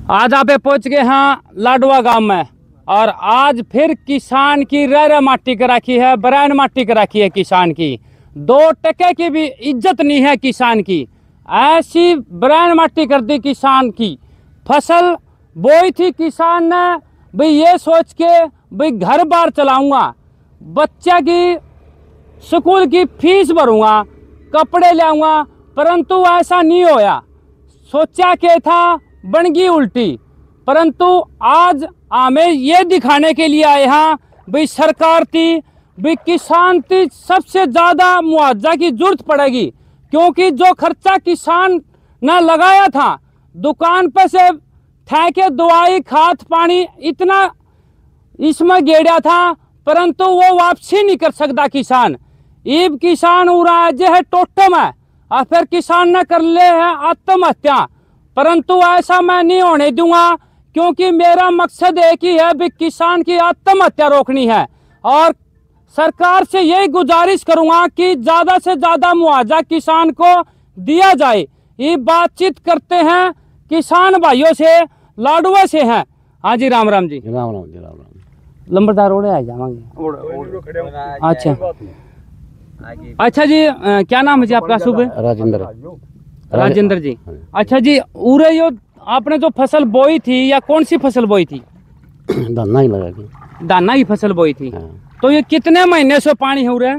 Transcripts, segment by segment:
आज आप पहुंच गए हैं लाडवा गांव में और आज फिर किसान की रह माटी कर रखी है, बरैन माटी कर रखी है किसान की। 2 टके की भी इज्जत नहीं है किसान की, ऐसी बरैन माटी कर दी किसान की। फसल बोई थी किसान ने भाई ये सोच के भाई घर बार चलाऊंगा, बच्चा की स्कूल की फीस भरूंगा, कपड़े लाऊंगा, परंतु ऐसा नहीं होया। सोचा के था बनगी उल्टी, परंतु आज हमें ये दिखाने के लिए आए हैं भाई सरकार थी भाई किसान थी सबसे ज़्यादा मुआवजा की जरूरत पड़ेगी, क्योंकि जो खर्चा किसान ने लगाया था दुकान पर से ठेके दवाई खाद पानी इतना इसमें गेड़ा था, परंतु वो वापसी नहीं कर सकता किसान। ईब किसान उराज है टोटम है और फिर किसान ने कर ले है आत्महत्या, परंतु ऐसा मैं नहीं होने दूंगा, क्योंकि मेरा मकसद एक ही है भी किसान की आत्महत्या रोकनी है। और सरकार से यही गुजारिश करूंगा कि ज़्यादा से ज़्यादा मुआवजा किसान को दिया जाए। ये बातचीत करते हैं किसान भाइयों से, लाडवा से हैं। हाँ जी, राम राम जी। राम राम जी, राम राम। लंबरदार ओढ़े आ जाएंगे। अच्छा जी, क्या नाम है जी आपका? शुभ राजेंद्र जी। अच्छा जी, उरे यो आपने जो फसल बोई थी या कौन सी फसल बोई थी? दाना ही लगा के। दाना की फसल बोई थी। तो ये कितने महीने से पानी है उरे?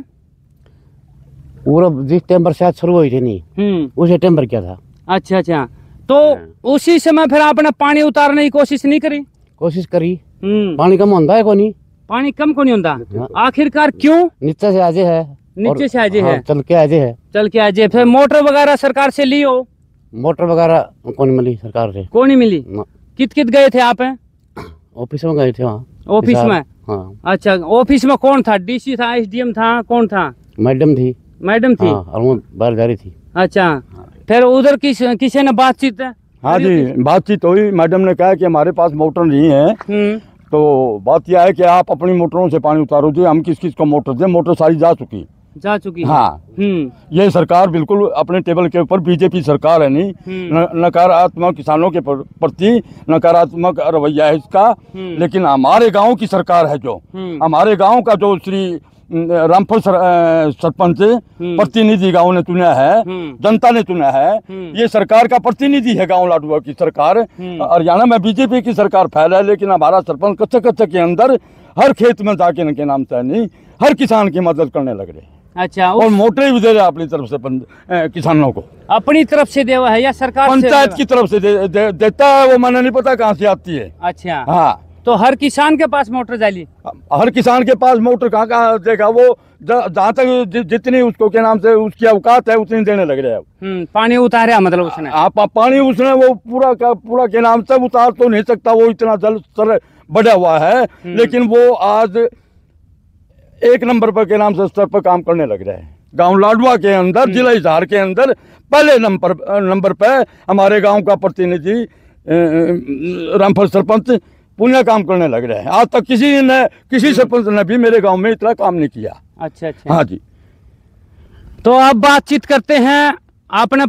पूरा जिस टाइम बरसात शुरू हुई थी नहीं उसी टाइम पर क्या था। अच्छा अच्छा, तो उसी समय फिर आपने पानी उतारने की कोशिश नहीं करी? कोशिश करी, पानी कम होता है को नहीं, पानी कम को नहीं होता। आखिरकार क्यों? नीचे से आजे है, नीचे से आजे है, चल के आजे है, चल के आजे। फिर मोटर वगैरह सरकार से ली हो? मोटर वगैरह कौन मिली सरकार से? कौन नहीं मिली। कित कित गए थे आप? ऑफिस में गए थे वहाँ। ऑफिस में? हाँ। अच्छा, ऑफिस में कौन था? डीसी था, एसडीएम था, कौन था? मैडम थी। मैडम थी। और वो बाहर जा रही थी। अच्छा, फिर उधर किसी ने बातचीत? हाँ जी, बातचीत हुई। मैडम ने कहा कि हमारे पास मोटर नहीं है, तो बात यह है कि आप अपनी मोटरों से पानी उतारो जी। हम किस किस को मोटर दें? मोटर सारी जा चुकी हाँ। ये सरकार बिल्कुल अपने टेबल के ऊपर बीजेपी सरकार है नहीं, नकारात्मक किसानों के प्रति नकारात्मक रवैया है इसका। लेकिन हमारे गांव की सरकार है, जो हमारे गांव का जो श्री रामफल सरपंच प्रतिनिधि गांव ने चुना है, जनता ने चुना है, ये सरकार का प्रतिनिधि है गांव लाडवा की सरकार। हरियाणा में बीजेपी की सरकार फैला है, लेकिन हमारा सरपंच कच्चे कच्चे के अंदर हर खेत में जाके इनके नाम से नहीं हर किसान की मदद करने लग रहे। अच्छा, और मोटरें भी दे रहे अपनी तरफ से किसानों को। अपनी तरफ से देवा है या सरकार पंचायत की तरफ से देता है? वो मैंने नहीं पता कहाँ से आती है। अच्छा हाँ, तो हर किसान के पास मोटर जाली? हर किसान के पास मोटर कहाँ देगा वो? जहाँ तक जितनी उसको के नाम से उसकी औकात है उतनी देने लग रहे हैं। पानी उतारा मतलब उसने? आप पानी उसने वो पूरा के नाम से उतार तो नहीं सकता, वो इतना जल स्तर बढ़ा हुआ है। लेकिन वो आज 1 नंबर पर के नाम से स्तर पर काम करने लग रहे हैं। गांव लाडवा के अंदर, जिला हिसार के अंदर पहले नंबर पे हमारे गांव का प्रतिनिधि रामफल सरपंच पुण्य काम करने लग रहे हैं। आज तक किसी सरपंच ने भी मेरे गांव में इतना काम नहीं किया। अच्छा अच्छा। हाँ जी। तो अब बातचीत करते हैं, अपने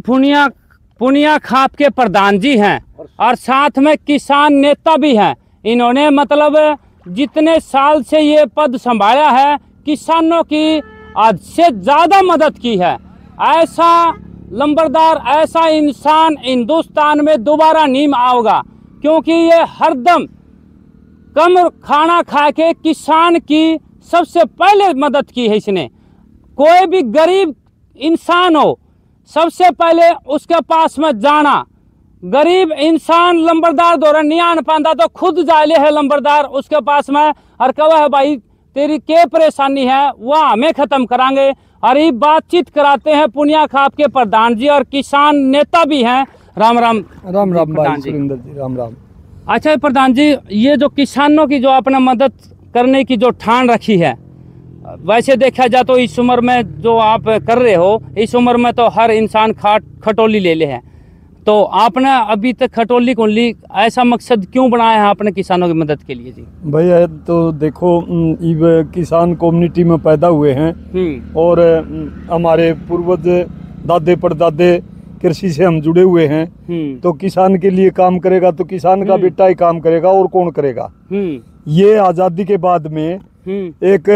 पुनिया खाप के प्रधान जी हैं और साथ में किसान नेता भी हैं। इन्होंने मतलब जितने साल से ये पद संभाला है किसानों की आज से ज़्यादा मदद की है। ऐसा लंबरदार, ऐसा इंसान हिंदुस्तान में दोबारा नहीं आओगा, क्योंकि ये हरदम कम खाना खा के किसान की सबसे पहले मदद की है इसने। कोई भी गरीब इंसान हो सबसे पहले उसके पास में जाना। गरीब इंसान लंबरदार दौरा नहीं आन पाता तो खुद जा ले है लंबरदार उसके पास में और कहा है भाई तेरी क्या परेशानी है, वह हमें खत्म करांगे। और ये बातचीत कराते हैं पुनिया खाप के प्रधान जी और किसान नेता भी हैं। राम राम। राम राम भाई सुरेंद्र जी, राम राम। अच्छा प्रधान जी, ये जो किसानों की जो अपना मदद करने की जो ठान रखी है, वैसे देखा जाए तो इस उम्र में जो आप कर रहे हो, इस उम्र में तो हर इंसान खटोली ले है, तो आपने अभी तक खटोली कुंडली ऐसा मकसद क्यों बनाया है अपने किसानों की मदद के लिए जी? भैया तो देखो, किसान कम्युनिटी में पैदा हुए हैं और हमारे पूर्वज दादे परदादे कृषि से हम जुड़े हुए हैं, तो किसान के लिए काम करेगा तो किसान का बेटा ही काम करेगा, और कौन करेगा। ये आज़ादी के बाद में एक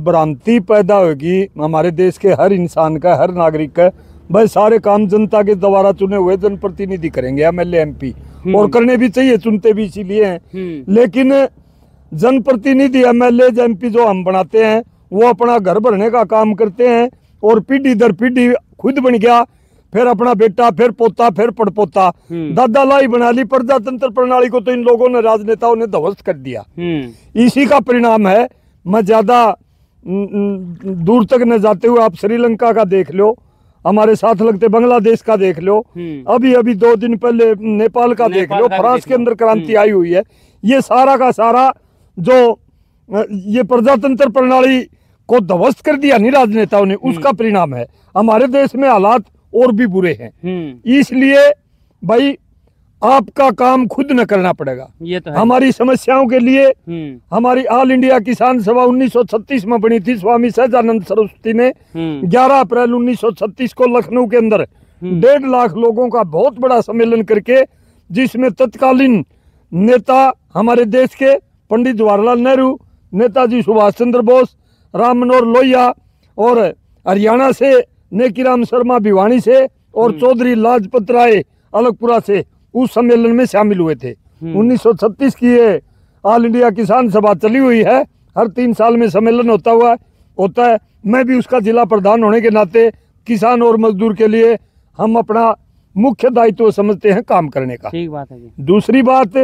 भ्रांति पैदा होगी हमारे देश के हर इंसान का, हर नागरिक का, भाई सारे काम जनता के द्वारा चुने हुए जनप्रतिनिधि करेंगे, एमएलए एमपी, और करने भी चाहिए, चुनते भी इसीलिए हैं। लेकिन जनप्रतिनिधि एमएलए एमपी जो हम बनाते हैं वो अपना घर भरने का काम करते हैं, और पीढ़ी दर पीढ़ी खुद बन गया, फिर अपना बेटा, फिर पोता, फिर पड़पोता, दादा लाई बना ली। प्रजातंत्र प्रणाली को तो इन लोगों ने, राजनेताओं ने ध्वस्त कर दिया। इसी का परिणाम है। मैं ज्यादा दूर तक न जाते हुए आप श्रीलंका का देख लो, हमारे साथ लगते बांग्लादेश का देख लो, अभी अभी 2 दिन पहले नेपाल का देख लो, फ्रांस के अंदर क्रांति आई हुई है। ये सारा का सारा जो ये प्रजातंत्र प्रणाली को ध्वस्त कर दिया नहीं राजनेताओं ने, उसका परिणाम है। हमारे देश में हालात और भी बुरे हैं, इसलिए भाई आपका काम खुद न करना पड़ेगा। ये तो है। हमारी समस्याओं के लिए हमारी ऑल इंडिया किसान सभा 1936 में बनी थी, स्वामी सहजानंद सरस्वती ने 11 अप्रैल 1936 को लखनऊ के अंदर 1.5 लाख लोगों का बहुत बड़ा सम्मेलन करके, जिसमें तत्कालीन नेता हमारे देश के पंडित जवाहरलाल नेहरू, नेताजी सुभाष चंद्र बोस, राम मनोहर लोहिया, और हरियाणा से नेकीराम शर्मा भिवानी से, और चौधरी लाजपत राय अलगपुरा से उस सम्मेलन में शामिल हुए थे। 1936 की ये ऑल इंडिया किसान सभा चली हुई है, हर 3 साल में सम्मेलन होता है। मैं भी उसका जिला प्रधान होने के नाते किसान और मजदूर के लिए हम अपना मुख्य दायित्व समझते हैं काम करने का। ठीक बात है जी। दूसरी बात,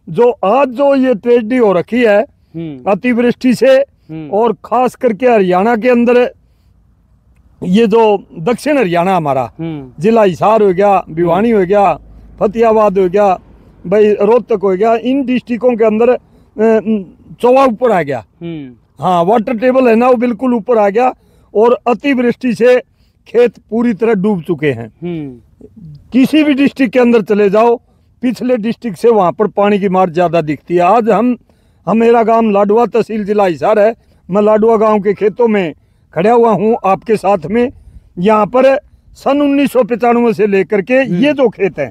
जो आज जो ये ट्रेजेडी हो रखी है अतिवृष्टि से, और खास करके हरियाणा के अंदर, ये जो दक्षिण हरियाणा हमारा जिला हिसार हो गया, भिवानी हो गया, फतेहाबाद हो गया, भाई रोहतक हो गया, इन डिस्ट्रिक्टों के अंदर चौवा ऊपर आ गया। हाँ, वाटर टेबल है ना वो बिल्कुल ऊपर आ गया, और अतिवृष्टि से खेत पूरी तरह डूब चुके हैं। किसी भी डिस्ट्रिक्ट के अंदर चले जाओ, पिछले डिस्ट्रिक्ट से वहां पर पानी की मार ज्यादा दिखती है। आज मेरा गांव लाडवा, तहसील जिला हिसार है। मैं लाडवा गांव के खेतों में खड़ा हुआ हूं आपके साथ में। यहाँ पर सन 1995 से लेकर के ये जो खेत है,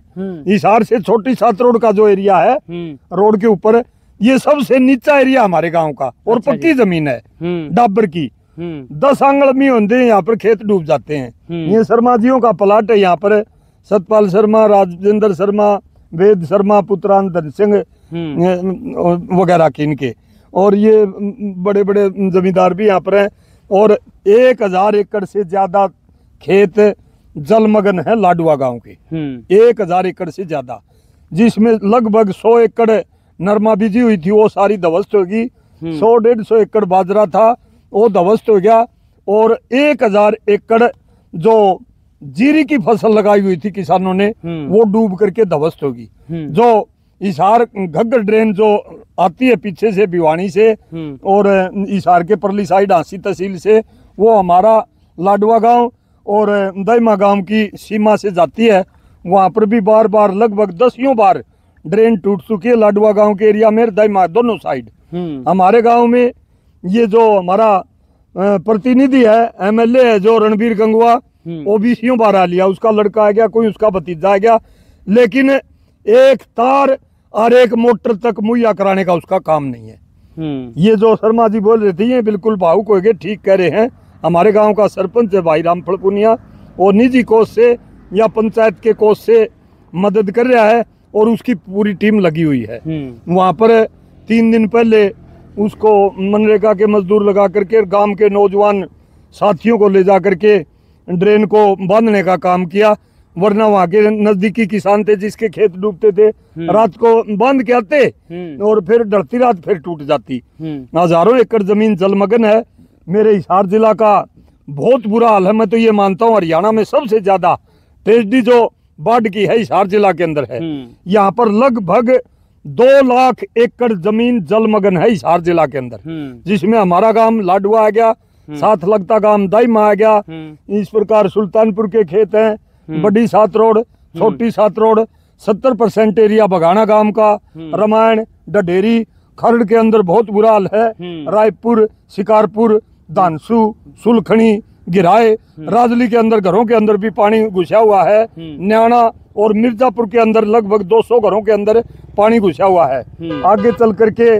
हिसार से छोटी सात रोड का जो एरिया है, रोड के ऊपर, ये सबसे नीचा एरिया हमारे गांव का, और अच्छा पक्की जमीन है डाबर की। 10 आंगल में होते यहाँ पर खेत डूब जाते हैं। ये शर्मा जियों का प्लाट है। यहाँ पर सतपाल शर्मा, राजेंद्र शर्मा, वेद शर्मा, पुत्रांधन सिंह वगैरह के इनके, और ये बड़े बड़े जमींदार भी यहाँ पर हैं। और 1000 एकड़ से ज्यादा खेत जलमग्न है लाडवा गांव के, 1000 एकड़ से ज्यादा, जिसमें लगभग 100 एकड़ नरमा बीजी हुई थी, वो सारी ध्वस्त होगी। 100-150 एकड़ बाजरा था, वो ध्वस्त हो गया। और 1000 एकड़ जो जीरी की फसल लगाई हुई थी किसानों ने, वो डूब करके ध्वस्त होगी। जो हिसार घग्गर ड्रेन जो आती है पीछे से भिवानी से, और हिसार के परली साइड हांसी तहसील से, वो हमारा लाडवा गांव और दईमा गांव की सीमा से जाती है। वहां पर भी बार बार, लगभग 10 बार ड्रेन टूट चुकी है लाडवा गांव के एरिया में, दईमा दोनों साइड। हमारे गांव में ये जो हमारा प्रतिनिधि है, एमएलए है जो रणबीर गंगवा, वो भी 20 बार आ लिया, उसका लड़का आ गया, कोई उसका भतीजा आ गया, लेकिन एक तार और एक मोटर तक मुहैया कराने का उसका काम नहीं है। ये जो शर्मा जी बोल रहे थे, ये बिल्कुल भावुक हो गए, ठीक कह रहे हैं। हमारे गांव का सरपंच है भाई राम फड़पुनिया, और निजी कोष से या पंचायत के कोष से मदद कर रहा है, और उसकी पूरी टीम लगी हुई है। वहां पर 3 दिन पहले उसको मनरेगा के मजदूर लगा करके गांव के नौजवान साथियों को ले जा करके ड्रेन को बांधने का काम किया। वरना वहाँ के नजदीकी किसान थे जिसके खेत डूबते थे, रात को बांध के आते और फिर डरती रात फिर टूट जाती। हजारों एकड़ जमीन जलमग्न है। मेरे हिसार जिला का बहुत बुरा हाल है। मैं तो ये मानता हूँ हरियाणा में सबसे ज्यादा ट्रेजेडी जो बाढ़ की है हिसार जिला के अंदर है। यहाँ पर लगभग 2 लाख एकड़ जमीन जलमग्न है हिसार जिला के अंदर, जिसमें हमारा गांव लाडवा आ गया, साथ लगता गांव दाईमा आ गया। इस प्रकार सुल्तानपुर के खेत हैं, बड़ी सात रोड, छोटी सात रोड, 70% एरिया बगाना गांव का, रामायण, डडेरी, खरड़ के अंदर बहुत बुरा हाल है। रायपुर, शिकारपुर, धानसू, सुलखनी, गिराए। राजली के अंदर घरों के अंदर भी पानी घुसा हुआ है। न्याणा और मिर्जापुर के अंदर लगभग 200 घरों के अंदर पानी घुसा हुआ है। आगे चल करके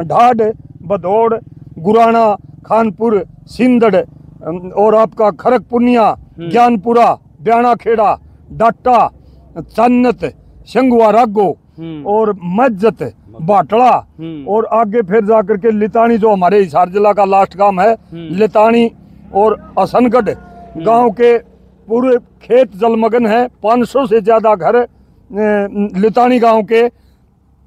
ढाड, भदौड़, गुराना, खानपुर, सिंदड़ और आपका खरकपुनिया, ज्ञानपुरा, ब्याणा खेड़ा, डाटा, चन्नत, शंगुआ, रागो और मज्जत, बाटड़ा और आगे फिर जाकर के लितानी, जो हमारे हिसार जिला का लास्ट गांव है, लितानी और असनगढ़ गांव के पूरे खेत जलमग्न है। 500 से ज्यादा घर लितानी गांव के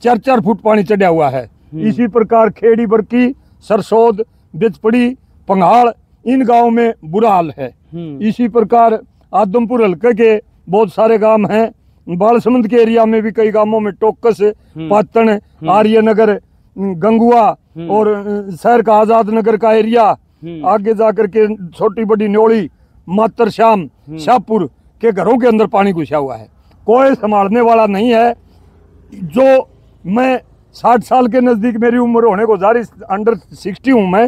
4-4 फुट पानी चढ़ा हुआ है। इसी प्रकार खेड़ी, बरकी, सरसोद, बिचपड़ी, पंघाड़, इन गांव में बुरा हाल है। इसी प्रकार आदमपुर हल्के के बहुत सारे गांव हैं। बालसमंद के एरिया में भी कई गांवों में टोकस, पातन, आर्यनगर, गंगुआ और शहर का आजाद नगर का एरिया, आगे जाकर के छोटी बड़ी न्योली, मातर श्याम, शाहपुर के घरों के अंदर पानी घुसा हुआ है। कोई संभालने वाला नहीं है। जो मैं 60 साल के नजदीक मेरी उम्र होने को जा रही, अंडर 60 हूं मैं।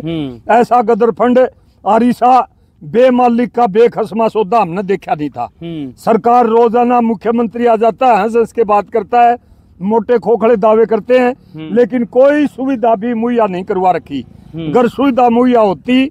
ऐसा गदर फंड, आरिसा, बेमालिक का बेखसमा सौदा हमने देखा नहीं था। सरकार रोजाना मुख्यमंत्री आ जाता है, हंस के बात करता है, मोटे खोखले दावे करते हैं, लेकिन कोई सुविधा भी मुहैया नहीं करवा रखी। अगर सुविधा मुहैया होती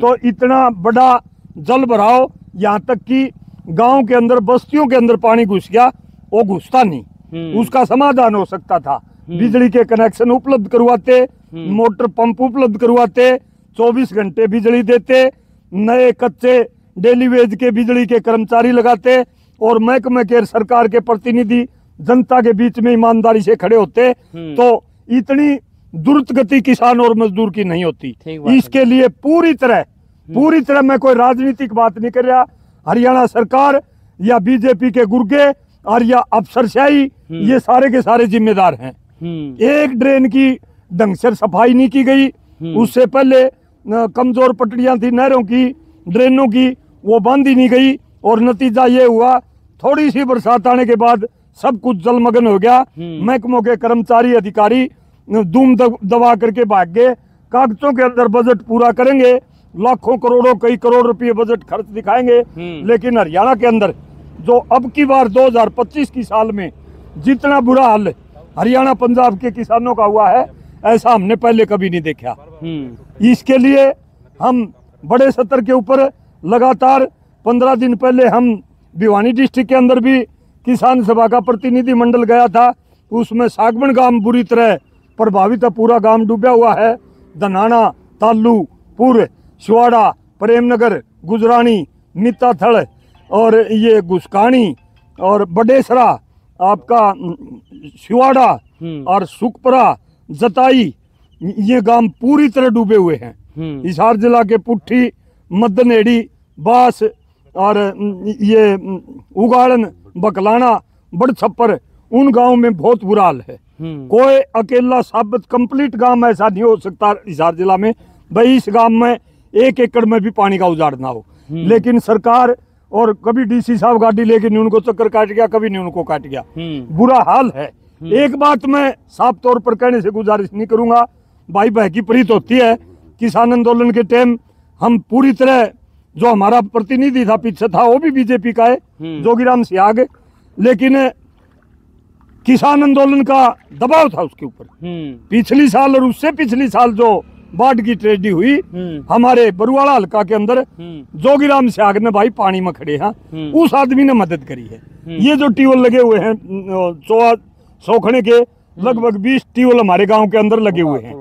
तो इतना बड़ा जल भराव, यहाँ तक कि गांव के अंदर, बस्तियों के अंदर पानी घुस गया, वो घुसता नहीं। उसका समाधान हो सकता था। बिजली के कनेक्शन उपलब्ध करवाते, मोटर पंप उपलब्ध करवाते, 24 घंटे बिजली देते, नए कच्चे डेली वेज के बिजली के कर्मचारी लगाते और महकमे के सरकार के प्रतिनिधि जनता के बीच में ईमानदारी से खड़े होते, तो इतनी द्रुत गति किसान और मजदूर की नहीं होती। इसके लिए पूरी तरह मैं कोई राजनीतिक बात नहीं कर रहा, हरियाणा सरकार या बीजेपी के गुर्गे और या अफसरशाही, ये सारे के सारे जिम्मेदार हैं। एक ड्रेन की ढंग से सफाई नहीं की गई। उससे पहले कमजोर पटड़ियां थी नहरों की, ड्रेनों की, वो बांधी नहीं गई और नतीजा ये हुआ, थोड़ी सी बरसात आने के बाद सब कुछ जलमग्न हो गया। महकमों के कर्मचारी, अधिकारी धूम दबा करके भाग गए। कागजों के अंदर बजट पूरा करेंगे, लाखों करोड़ों, कई करोड़ रुपए बजट खर्च दिखाएंगे, लेकिन हरियाणा के अंदर जो अब की बार 2025 की साल में जितना बुरा हाल हरियाणा पंजाब के किसानों का हुआ है, ऐसा हमने पहले कभी नहीं देखा। इसके लिए हम बड़े स्तर के ऊपर लगातार 15 दिन पहले हम भिवानी डिस्ट्रिक्ट के अंदर भी किसान सभा का प्रतिनिधि मंडल गया था। उसमें सागबन गांव बुरी तरह प्रभावित है, पूरा गांव डूबा हुआ है। धनाना, तालू, पुर, शिवाड़ा, प्रेमनगर, गुजरानी, मिताथल और ये गुस्कानी और बडेसरा, आपका शिवाड़ा और सुखपरा, जताई, ये गांव पूरी तरह डूबे हुए हैं। हिसार जिला के पुट्ठी, मदनेड़ी, बास और ये उगाड़न, बकलाना, बड़छप्पर, उन गांव में बहुत बुरा हाल है। कोई अकेला साबित कंप्लीट गांव ऐसा नहीं हो सकता हिसार जिला में भाई इस गांव में 1 एकड़ में भी पानी का उजाड़ ना हो, लेकिन सरकार और कभी डीसी साहब गाड़ी लेके नहीं उनको चक्कर काट गया, कभी नहीं उनको काट गया। बुरा हाल है। एक बात मैं साफ तौर पर कहने से गुजारिश नहीं करूंगा, भाई बह की प्रीत होती है। किसान आंदोलन के टाइम हम पूरी तरह, जो हमारा प्रतिनिधि था पीछे था वो भी बीजेपी का है, जोगीराम सियाग, लेकिन किसान आंदोलन का दबाव था उसके ऊपर। पिछली साल और उससे पिछली साल जो बाढ़ की ट्रेजेडी हुई हमारे बरुआला हल्का के अंदर, जोगीराम सियाग ने भाई पानी में खड़े हैं, उस आदमी ने मदद करी है। ये जो ट्यूबवेल लगे हुए हैं सोखने के, लगभग 20 ट्यूबवेल हमारे गांव के अंदर लगे हुए हैं।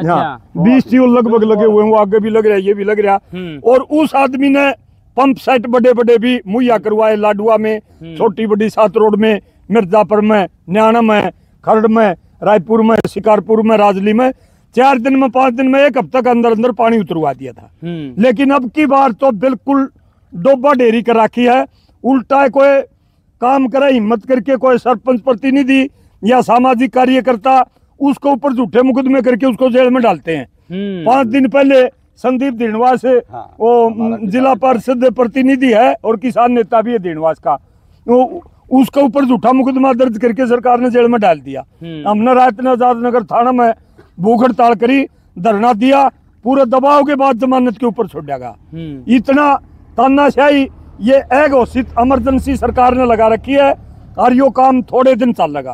हाँ, 20 ट्यूबवेल लगभग लगे हुए हैं, वो आगे भी लग रहा है, ये भी लग रहा। और उस आदमी ने पंप सेट बड़े बड़े भी मुहैया करवाए, लाडुआ में, छोटी बड़ी 7 रोड में, मिर्जापुर में, न्याणा में, खरड़ में, रायपुर में, शिकारपुर में, राजली में 4 दिन में, 5 दिन में, 1 हफ्ते के अंदर अंदर पानी उतरवा दिया था। लेकिन अब की बार तो बिल्कुल डोबा ढेरी कर रखी है। उल्टा कोई काम करे हिम्मत करके, कोई सरपंच प्रतिनिधि या सामाजिक कार्यकर्ता उसको ऊपर झूठे मुकदमे करके उसको जेल में डालते हैं। 5 दिन पहले संदीप दीनवास, वो जिला परिषद प्रतिनिधि है और किसान नेता भी है दीनवास का, उसके ऊपर झूठा मुकदमा दर्ज करके सरकार ने जेल में डाल दिया। हमने रात में आजाद नगर थाना में भूख हड़ताल करी, धरना दिया, पूरे दबाव के बाद जमानत के ऊपर छोड़ा गया। इतना तानाशाही ये एक घोषित इमरजेंसी सरकार ने लगा रखी है और यो काम थोड़े दिन चल लगा।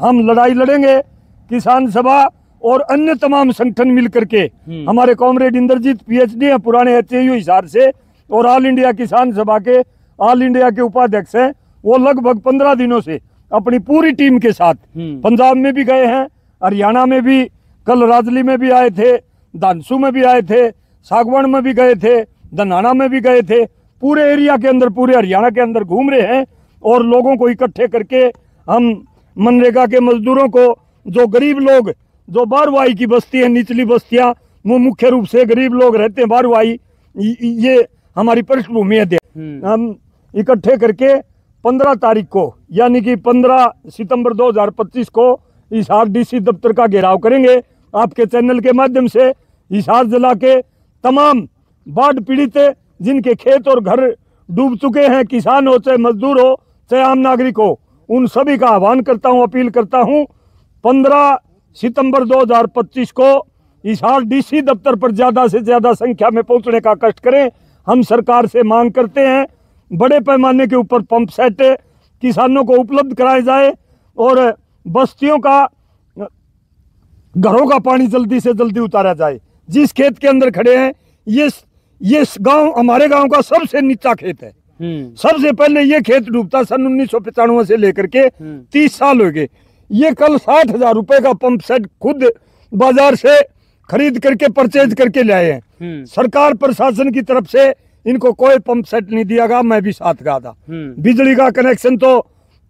हम लड़ाई लड़ेंगे, किसान सभा और अन्य तमाम संगठन मिल करके, हमारे कॉमरेड इंद्रजीत पीएचडी है पुराने HAU हिसार से और ऑल इंडिया किसान सभा के ऑल इंडिया के उपाध्यक्ष हैं, वो लगभग 15 दिनों से अपनी पूरी टीम के साथ पंजाब में भी गए हैं, हरियाणा में भी, कल राजली में भी आए थे, धानसू में भी आए थे, सागवान में भी गए थे, धनाना में भी गए थे, पूरे एरिया के अंदर, पूरे हरियाणा के अंदर घूम रहे हैं और लोगों को इकट्ठे करके हम मनरेगा के मजदूरों को, जो गरीब लोग, जो बारवाई की बस्ती है, निचली बस्तियां, वो मुख्य रूप से गरीब लोग रहते हैं, बारवाई ये हमारी पृष्ठभूमि है, हम इकट्ठे करके 15 तारीख को यानी कि 15 सितंबर 2025 को हिसार DC दफ्तर का घेराव करेंगे। आपके चैनल के माध्यम से हिसार जिला के तमाम बाढ़ पीड़ित जिनके खेत और घर डूब चुके हैं, किसान हो चाहे मजदूर हो चाहे आम नागरिक हो, उन सभी का आह्वान करता हूं, अपील करता हूं, 15 सितंबर 2025 को हिसार DC दफ्तर पर ज्यादा से ज्यादा संख्या में पहुंचने का कष्ट करें। हम सरकार से मांग करते हैं बड़े पैमाने के ऊपर पंप सेट किसानों को उपलब्ध कराए जाए और बस्तियों का, घरों का पानी जल्दी से जल्दी उतारा जाए। जिस खेत के अंदर खड़े हैं, ये गांव हमारे गांव का सबसे नीचा खेत है। सबसे पहले ये खेत डूबता सन 1995 से लेकर के 30 साल हो गए। ये कल 60,000 रुपए का पंप सेट खुद बाजार से खरीद करके परचेज करके लाए हैं। सरकार प्रशासन की तरफ से इनको कोई पंप सेट नहीं दिया गया, मैं भी साथ गया था। बिजली का कनेक्शन तो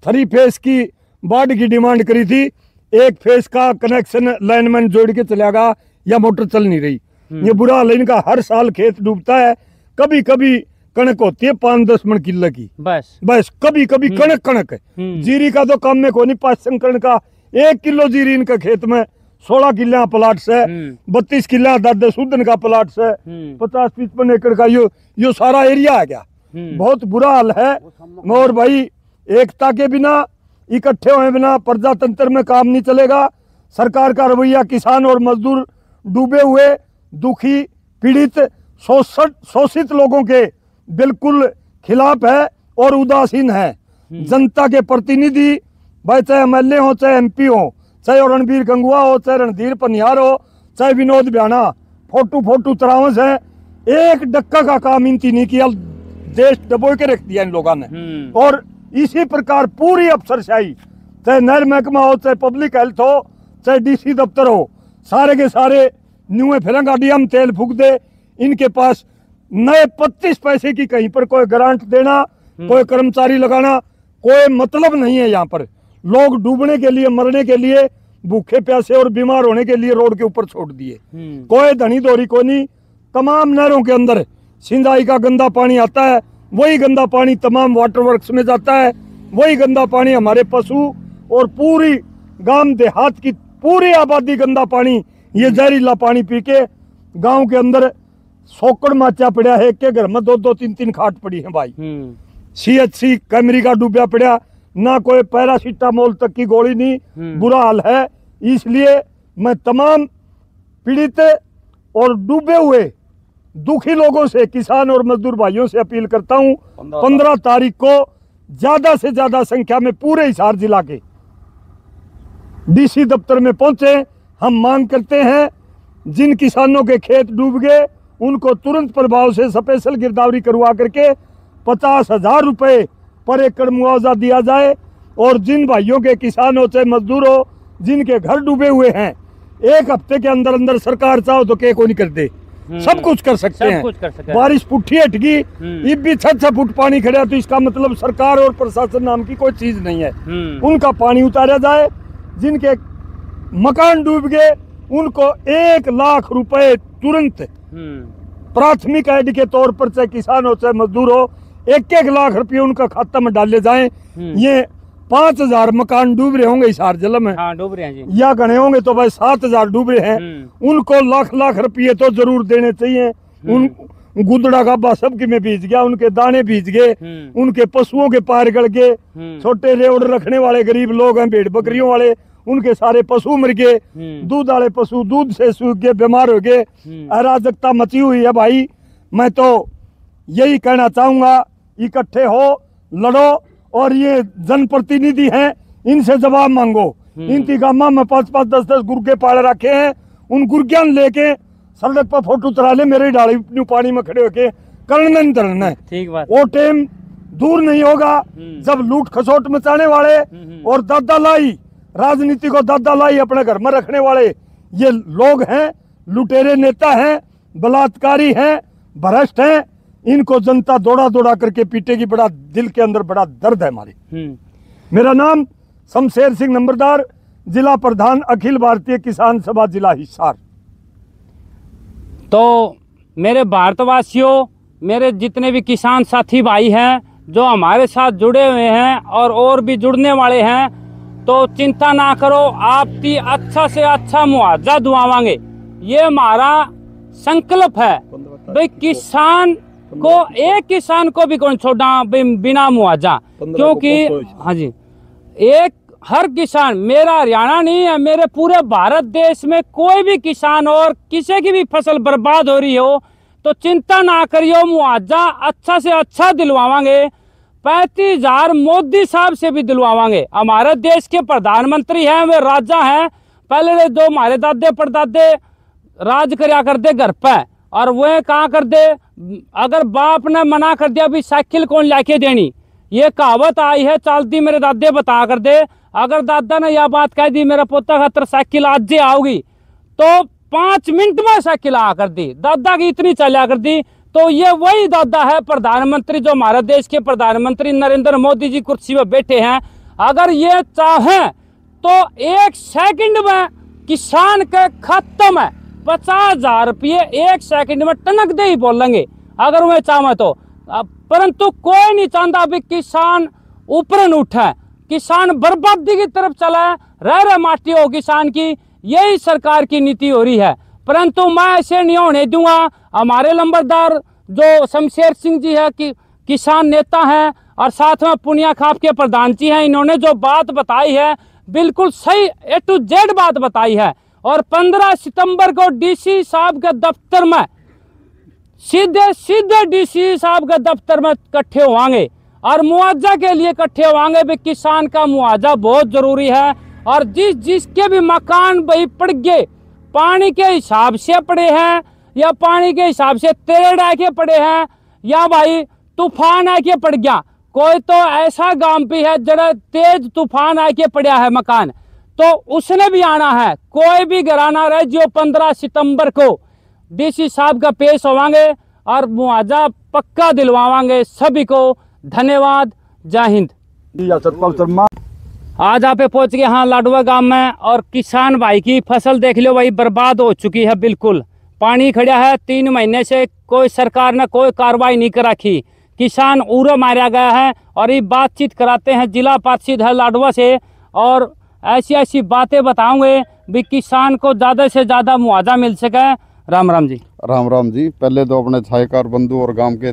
3 फेस की बाढ़ की डिमांड करी थी, 1 फेस का कनेक्शन लाइनमैन जोड़ के चला गया या मोटर चल नहीं रही। ये बुरा हाल है इनका, हर साल खेत डूबता है। कभी कभी कणक होती है 5-10 मन किलो की, बस कभी कभी कणक है। जीरी का तो काम में कोई नहीं, 5 संकरण का 1 किलो जीरी इनका खेत में 16 किला प्लाट से, 32 किला दादा सुदन का प्लाट से, 50-55 एकड़ का यो सारा एरिया आ गया। बहुत बुरा हाल है। और भाई एकता के बिना, इकट्ठे हुए बिना प्रजातंत्र में काम नहीं चलेगा। सरकार का रवैया किसान और मजदूर डूबे हुए, दुखी, पीड़ित, शोषित लोगों के बिल्कुल खिलाफ है और उदासीन है। जनता के प्रतिनिधि, भाई चाहे MLA हो, चाहे MP हो, चाहे रणबीर गंगुआ हो, चाहे रणधीर पनियार हो, चाहे विनोद ब्याना, फोटू तरावस है, एक डक्का का काम इनती नहीं किया, देश डबो के रख दिया इन लोगों ने। और इसी प्रकार पूरी अफसरशाही, चाहे नहर महकमा हो, चाहे पब्लिक हेल्थ हो, चाहे DC दफ्तर हो, सारे के सारे न्यूए फिरंगा डीएम तेल फूक दे। इनके पास नए 25 पैसे की कहीं पर कोई ग्रांट देना, कोई कर्मचारी लगाना कोई मतलब नहीं है। यहाँ पर लोग डूबने के लिए, मरने के लिए, भूखे प्यासे और बीमार होने के लिए रोड के ऊपर छोड़ दिए। कोई धनी दोरी को नहीं। तमाम नहरों के अंदर सिंचाई का गंदा पानी आता है, वही गंदा पानी तमाम वाटर वर्क्स में जाता है, वही गंदा पानी हमारे पशु और पूरी गांव देहात की पूरी आबादी गंदा पानी, ये जहरीला पानी पी के गांव के अंदर सोकड़ माचा पड़ा है। एक के घर में 2-2, 3-3 खाट पड़ी है भाई। CHC कैमरी का डूबा पड़ा, ना कोई पैरासीटामोल तक की गोली नहीं। बुरा हाल है। इसलिए मैं तमाम पीड़ित और डूबे हुए दुखी लोगों से, किसान और मजदूर भाइयों से अपील करता हूं, 15 तारीख को ज्यादा से ज्यादा संख्या में पूरे हिसार जिला के DC दफ्तर में पहुंचे। हम मांग करते हैं जिन किसानों के खेत डूब गए उनको तुरंत प्रभाव से स्पेशल गिरदावरी करवा करके 50,000 रुपए पर एकड़ मुआवजा दिया जाए। और जिन भाइयों के, किसान हो चाहे मजदूर हो, जिनके घर डूबे हुए हैं, 1 हफ्ते के अंदर अंदर सरकार चाहो तो क्या कोई नहीं कर दे, सब कुछ कर सकते हैं। बारिश पुट्ठी हटगी, इब भी 6 फुट पानी खड़ा, तो इसका मतलब सरकार और प्रशासन नाम की कोई चीज नहीं है। उनका पानी उतारा जाए। जिनके मकान डूब गए उनको 1 लाख रुपए तुरंत प्राथमिक ऐड के तौर पर, चाहे किसान हो चाहे मजदूर हो, 1-1 लाख रुपये उनका खाता में डाले जाएं। ये 5,000 मकान डूब रहे होंगे हिसार जिले में। हाँ, डूब रहे हैं जी। या गणे होंगे तो भाई 7,000 डूब रहे हैं। उनको लाख रुपये तो जरूर देने चाहिए। उन गुदड़ा गाबा सबके में बीज गया, उनके दाने बीज गए, उनके पशुओं के पैर गल गए। छोटे रेवड़ रखने वाले गरीब लोग हैं, भेड़ बकरियों वाले, उनके सारे पशु मर गए। दूध वाले पशु दूध से सूख गए, बीमार हो गए। अराजकता मची हुई है भाई। मैं तो यही कहना चाहूंगा, इकट्ठे हो, लड़ो, और ये जनप्रतिनिधि हैं, इनसे जवाब मांगो। इंतजामा में 5-5, 10-10 गुर्गे पाले रखे हैं, उन गुर्गिया लेके सड़क पर फोटो चला ले, मेरे डाली पानी में खड़े होके करना नहीं तरना है। ठीक बात। वो टाइम दूर नहीं होगा जब लूट खसोट मचाने वाले और दादा लाई राजनीति को दादा लाई अपने घर में रखने वाले ये लोग हैं, लुटेरे नेता हैं, बलात्कारी हैं, भ्रष्ट हैं, इनको जनता दौड़ा दौड़ा करके पीटेगी। बड़ा दिल के अंदर बड़ा दर्द है हमारे। मेरा नाम शमशेर सिंह नंबरदार, जिला प्रधान, अखिल भारतीय किसान सभा, जिला हिसार। तो मेरे भारतवासियों, मेरे जितने भी किसान साथी भाई हैं जो हमारे साथ जुड़े हुए हैं और भी जुड़ने वाले हैं, तो चिंता ना करो, आपकी अच्छा से अच्छा मुआवजा दुआवांगे। ये हमारा संकल्प है भाई, किसान को, एक किसान को भी कौन छोड़ा बिना मुआवजा, क्योंकि हाँ जी, एक हर किसान, मेरा हरियाणा नहीं है, मेरे पूरे भारत देश में कोई भी किसान और किसी की भी फसल बर्बाद हो रही हो तो चिंता ना करियो, मुआवजा अच्छा से अच्छा दिलवावांगे। 35,000 मोदी साहब से भी दिलवावांगे। हमारे देश के प्रधानमंत्री हैं, वे राजा हैं। पहले जो हमारे दादे परदादे राज करया करते घर पे, और वह कहा करते, अगर बाप ने मना कर दिया भी साइकिल कौन लाके देनी, ये कहावत आई है चलती, मेरे दादे बता कर दे। अगर दादा ने यह बात कह दी मेरा पोता खातर साइकिल आज जे आओगी, तो 5 मिनट में साइकिल आ कर दी, दादा की इतनी चला कर दी। तो ये वही दादा है प्रधानमंत्री, जो हमारे देश के प्रधानमंत्री नरेंद्र मोदी जी कुर्सी पर बैठे हैं। अगर ये चाहें तो 1 सेकंड में किसान के खत्म है, 50,000 रुपये 1 सेकंड में टनक दे ही बोलेंगे अगर वह चाहे तो। परंतु कोई नहीं चाहता अभी किसान ऊपर उठे, किसान बर्बादी की तरफ चला है, रह माटी हो किसान की, यही सरकार की नीति हो रही है। परंतु मैं ऐसे नहीं होने दूंगा। हमारे नंबरदार जो शमशेर सिंह जी है कि किसान नेता हैं, और साथ में पुनिया खाप के प्रधान जी हैं, इन्होंने जो बात बताई है बिल्कुल सही A to Z बात बताई है। और 15 सितंबर को डीसी साहब के दफ्तर में सीधे डीसी साहब के दफ्तर में इकट्ठे होंगे और मुआवजा के लिए इकट्ठे होंगे। भी किसान का मुआवजा बहुत जरूरी है, और जिसके भी मकान भाई पड़ गए, पानी के हिसाब से पड़े हैं या पानी के हिसाब से तेड़ आके पड़े हैं, या भाई तूफान आके पड़ गया, कोई तो ऐसा गांव भी है जरा तेज तूफान आके पड़ा है मकान, तो उसने भी आना है। कोई भी घराना रहे जो 15 सितंबर को डीसी साहब का पेश होवांगे और मुआवजा पक्का दिलवावांगे सभी को। धन्यवाद, जय हिंद। आज आप पहुंच गए हाँ लाडवा गांव में, और किसान भाई की फसल देख लो भाई, बर्बाद हो चुकी है बिल्कुल। पानी खड़ा है 3 महीने से, कोई सरकार ने कोई कार्रवाई नहीं कर रखी, किसान उड़ा मारा गया है। और ये बातचीत कराते हैं जिला पार्षद है लाडवा से, और ऐसी बातें बताऊंगे भी किसान को ज़्यादा से ज़्यादा मुआवजा मिल सके। राम राम जी। राम राम जी। पहले तो अपने छायकार बंधु और गांव के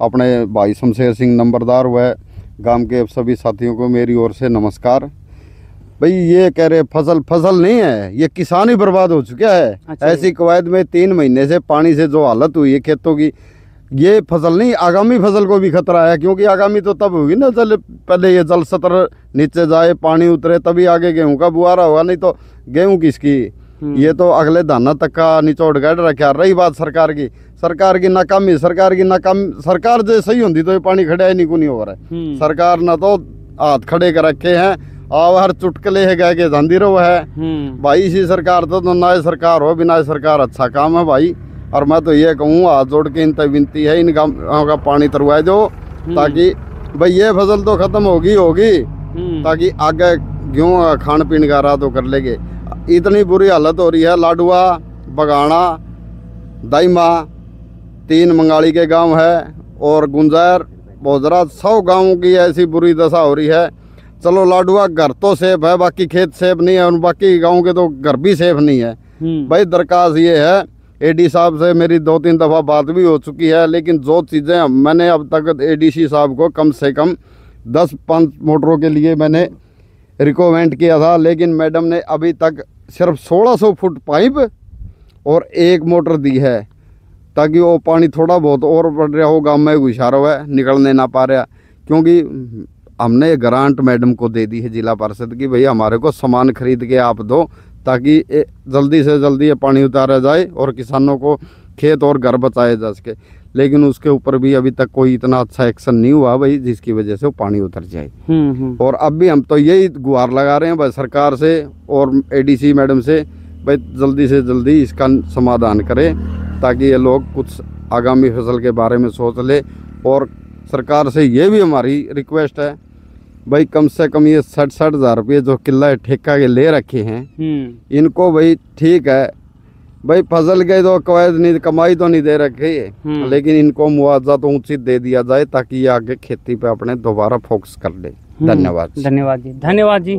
अपने भाई शमशेर सिंह नंबरदार व गांव के सभी साथियों को मेरी ओर से नमस्कार। भाई ये कह रहे फसल नहीं है, ये किसान ही बर्बाद हो चुका है। अच्छा। ऐसी कवायद में 3 महीने से पानी से जो हालत हुई है खेतों की, ये फसल नहीं आगामी फसल को भी खतरा है, क्योंकि आगामी तो तब होगी ना जल पहले ये जल स्तर नीचे जाए, पानी उतरे, तभी आगे गेहूं का बुआरा होगा, नहीं तो गेहूं किसकी। ये तो अगले दाना तक का निचोड़ गाड़ रखा। रही बात सरकार की नाकामी, सरकार जो सही होती तो ये पानी खड़ा ही नहीं हो रहा है। सरकार ना तो हाथ खड़े कर रखे हैं, और हर चुटकले है गए के झांदी रो है भाई। इसी सरकार तो ना सरकार हो, बिना सरकार अच्छा काम है भाई। और मैं तो ये कहूँ हाथ जोड़ के इनसे विनती है, इन गाँव का पानी तरवाए दो, ताकि भाई ये फसल तो खत्म होगी, ताकि आगे गेहूँ खान पीने का रहा तो कर लेंगे। इतनी बुरी हालत हो रही है। लाडवा, बगाना, दाइमा 3 मंगाली के गांव है, और गुंजर, बोजरा 100 गांवों की ऐसी बुरी दशा हो रही है। चलो लाडवा घर तो सेफ है, बाकी खेत सेफ नहीं है, और बाकी गांव के तो घर भी सेफ नहीं है। भाई दरखास्त ये है, एडी साहब से मेरी 2-3 दफ़ा बात भी हो चुकी है, लेकिन जो चीज़ें मैंने अब तक एडीसी साहब को कम से कम 10-5 मोटरों के लिए मैंने रिकमेंड किया था, लेकिन मैडम ने अभी तक सिर्फ 1600 फुट पाइप और 1 मोटर दी है। ताकि वो पानी थोड़ा बहुत और बढ़ रहा हो, गाँव में घुसा रहा है, निकलने ना पा रहा, क्योंकि हमने ग्रांट मैडम को दे दी है जिला परिषद की, भाई हमारे को सामान खरीद के आप दो ताकि जल्दी से जल्दी ये पानी उतारा जाए और किसानों को खेत और घर बचाए जा सके। लेकिन उसके ऊपर भी अभी तक कोई इतना अच्छा एक्शन नहीं हुआ भाई, जिसकी वजह से वो पानी उतर जाए। और अब भी हम तो यही गुहार लगा रहे हैं भाई सरकार से और ADC मैडम से, भाई जल्दी से जल्दी इसका समाधान करें ताकि ये लोग कुछ आगामी फसल के बारे में सोच ले। और सरकार से ये भी हमारी रिक्वेस्ट है भाई, कम से कम ये 60-60 हज़ार रुपये जो किला ठेका के ले रखे हैं, इनको भाई ठीक है भाई फसल के तो कवायद नहीं, कमाई तो नहीं दे रखी है, लेकिन इनको मुआवजा तो उचित दे दिया जाए ताकि ये आगे खेती पे अपने दोबारा फोकस कर ले। धन्यवाद। धन्यवाद जी। धन्यवाद जी।